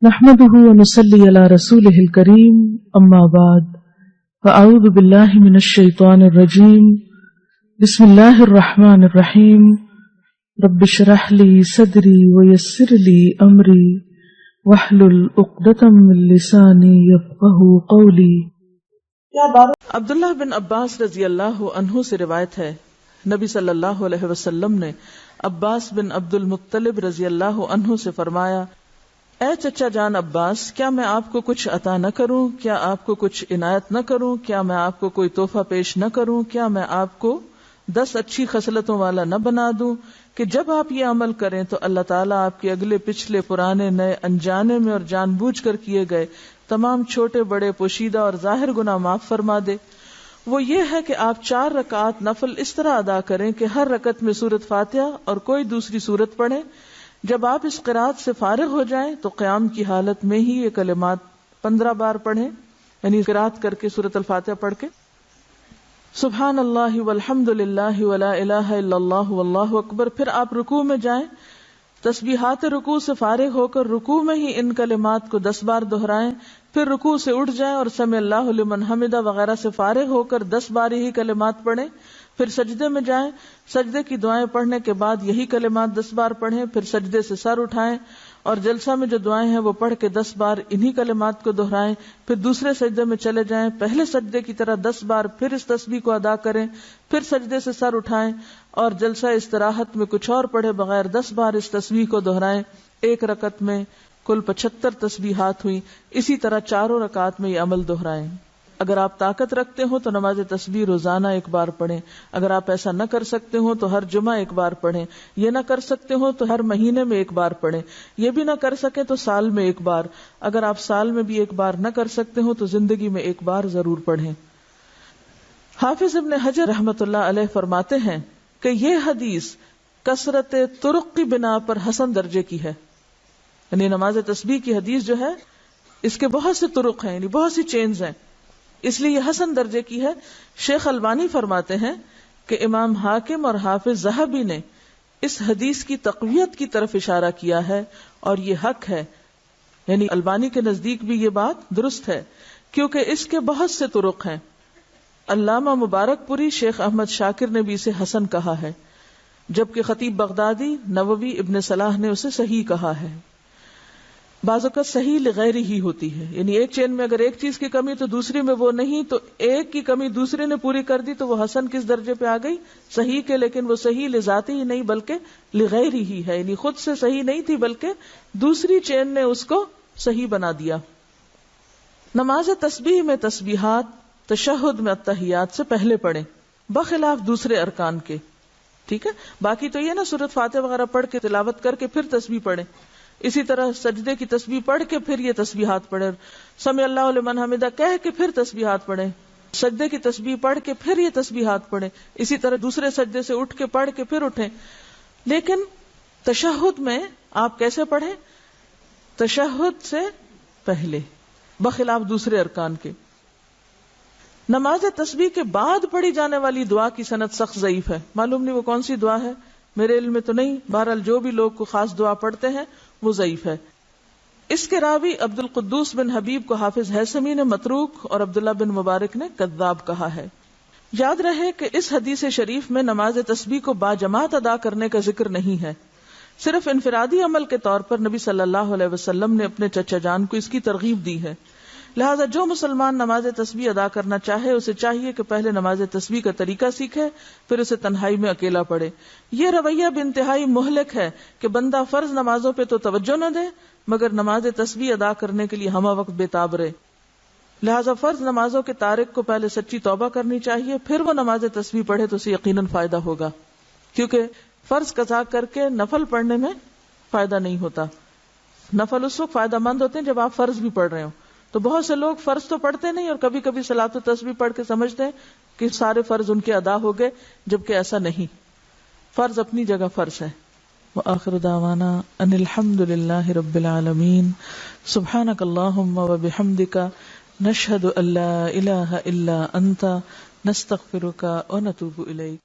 نحمده ونصلي على رسوله الكريم اما بعد فاعوذ بالله من الشيطان الرجيم بسم الله الرحمن الرحيم رب اشرح لي صدري ويسر لي امري واحلل عقدة من لساني يفقهوا قولي. عبداللہ بن عباس رضی اللہ عنہ سے روایت ہے، نبی صلی اللہ علیہ وسلم نے عباس بن عبد المطلب رضی اللہ عنہ سے فرمایا، اے چچا جان عباس، کیا میں آپ کو کچھ عطا نہ کروں؟ کیا آپ کو کچھ عنایت نہ کروں؟ کیا میں آپ کو کوئی تحفہ پیش نہ کروں؟ کیا میں آپ کو 10 اچھی خصلتوں والا نہ بنا دوں کہ جب آپ یہ عمل کریں تو اللہ تعالیٰ آپ کے اگلے پچھلے پرانے نئے انجانے میں اور جان بوجھ کر کیے گئے تمام چھوٹے بڑے پوشیدہ اور ظاہر گناہ معاف فرما دے؟ وہ یہ ہے کہ آپ 4 رکعات نفل اس طرح ادا کریں کہ ہر رکعت میں سورۃ فاتحہ اور کوئی دوسری سورت پڑھیں. جب آپ اس قرات سے فارغ ہو جائیں تو قیام کی حالت میں ہی یہ کلمات 15 بار پڑھیں، یعنی قرات کر کے سورۃ الفاتحہ پڑھ کے سبحان اللہ والحمد للہ ولا الہ الا اللہ واللہ اکبر. پھر آپ رکوع میں جائیں، تسبیحات رکوع سے فارغ ہو کر رکوع میں ہی ان کلمات کو 10 بار دہرائیں. پھر رکوع سے اٹھ جائیں اور سمع اللہ لمن حمدہ وغیرہ سے فارغ ہو کر 10 بار ہی کلمات پڑھیں. پھر سجدے میں جائیں، سجدے کی دعائیں پڑھنے کے بعد یہی کلمات 10 بار پڑھیں. پھر سجدے سے سر اٹھائیں اور جلسہ میں جو دعائیں ہیں وہ پڑھ کے 10 بار انہی کلمات کو دہرائیں. پھر دوسرے سجدے میں چلے جائیں، پہلے سجدے کی طرح 10 بار پھر اس تسبیح کو ادا کریں. پھر سجدے سے سر اٹھائیں اور جلسہ استراحت میں کچھ اور پڑھے بغیر 10 بار اس تسبیح کو دہرائیں. ایک رکعت میں کل 75 تسبیحات ہوئی. اسی طرح 4 رکعات میں یہ عمل دہرائیں. اگر آپ طاقت رکھتے ہو تو نماز تسبیح روزانہ 1 بار پڑھیں. اگر آپ ایسا نہ کر سکتے ہو تو ہر جمعہ 1 بار پڑھیں. یہ نہ کر سکتے ہو تو ہر مہینے میں 1 بار پڑھیں. یہ بھی نہ کر سکے تو سال میں 1 بار. اگر آپ سال میں بھی 1 بار نہ کر سکتے ہو تو زندگی میں 1 بار ضرور پڑھیں. حافظ ابن حجر رحمۃ اللہ علیہ فرماتے ہیں کہ یہ حدیث کثرت طرق کی بنا پر حسن درجے کی ہے. یعنی نماز تسبیح کی حدیث جو ہے اس کے بہت سے طرق ہیں، یعنی بہت سی چینز ہیں، اس لیے یہ حسن درجے کی ہے. شیخ البانی فرماتے ہیں کہ امام حاکم اور حافظ ذہبی نے اس حدیث کی تقویت کی طرف اشارہ کیا ہے اور یہ حق ہے. یعنی البانی کے نزدیک بھی یہ بات درست ہے کیونکہ اس کے بہت سے طرق ہیں. علامہ مبارک پوری شیخ احمد شاکر نے بھی اسے حسن کہا ہے، جبکہ خطیب بغدادی، نووی، ابن صلاح نے اسے صحیح کہا ہے. بعض اوقات صحیح لغیر ہی ہوتی ہے، یعنی ایک چین میں اگر ایک چیز کی کمی تو دوسری میں وہ نہیں، تو ایک کی کمی دوسرے نے پوری کر دی تو وہ حسن کس درجے پہ آ گئی؟ صحیح کے. لیکن وہ صحیح لذاتی ہی نہیں بلکہ لغیر ہی ہے، یعنی خود سے صحیح نہیں تھی بلکہ دوسری چین نے اس کو صحیح بنا دیا. نماز تسبیح میں تسبیحات تشہد میں التحیات سے پہلے پڑھیں بخلاف دوسرے ارکان کے. ٹھیک ہے، باقی تو یہ نا سورۃ فاتحہ وغیرہ پڑھ کے تلاوت کر کے پھر تسبیح پڑھیں. اسی طرح سجدے کی تسبیح پڑھ کے پھر یہ تسبیحات پڑھیں. سمع اللہ لمن حمدہ کہہ کے پھر تسبیحات پڑھیں. سجدے کی تسبیح پڑھ کے پھر یہ تسبیحات پڑھیں. اسی طرح دوسرے سجدے سے اٹھ کے پڑھ کے پھر اٹھیں. لیکن تشہد میں آپ کیسے پڑھیں؟ تشہد سے پہلے بخلاف دوسرے ارکان کے. نماز تسبیح کے بعد پڑھی جانے والی دعا کی سند سخت ضعیف ہے. معلوم نہیں وہ کون سی دعا ہے، میرے علم میں تو نہیں. بہرحال جو بھی لوگ کو خاص دعا پڑھتے ہیں وہ ضعیف ہے. اس کے راوی عبد القدوس بن حبیب کو حافظ ہیثمی نے متروک اور عبداللہ بن مبارک نے کذاب کہا ہے. یاد رہے کہ اس حدیث شریف میں نماز تسبیح کو باجماعت ادا کرنے کا ذکر نہیں ہے. صرف انفرادی عمل کے طور پر نبی صلی اللہ علیہ وسلم نے اپنے چچا جان کو اس کی ترغیب دی ہے. لہذا جو مسلمان نماز تسبیح ادا کرنا چاہے اسے چاہیے کہ پہلے نماز تسبیح کا طریقہ سیکھے، پھر اسے تنہائی میں اکیلا پڑھے. یہ رویہ بھی انتہائی مہلک ہے کہ بندہ فرض نمازوں پہ تو توجہ نہ دے مگر نماز تسبیح ادا کرنے کے لیے ہمہ وقت بے تاب رہے. لہذا فرض نمازوں کے تارک کو پہلے سچی توبہ کرنی چاہیے، پھر وہ نماز تسبیح پڑھے تو اسے یقیناً فائدہ ہوگا. کیونکہ فرض قضا کر کے نفل پڑھنے میں فائدہ نہیں ہوتا. نفل اس وقت فائدہ مند ہوتے ہیں جب آپ فرض بھی پڑھ رہے ہو. تو بہت سے لوگ فرض تو پڑھتے نہیں اور کبھی کبھی صلاۃ و تسبیح پڑھ کے سمجھتے ہیں کہ سارے فرض ان کے ادا ہو گئے، جبکہ ایسا نہیں. فرض اپنی جگہ فرض ہے. وآخر دعوانا ان الحمد للہ رب العالمین. سبحانک اللہم وبحمدک نشہد ان لا الہ الا انت نستغفرک ونتوب الیک.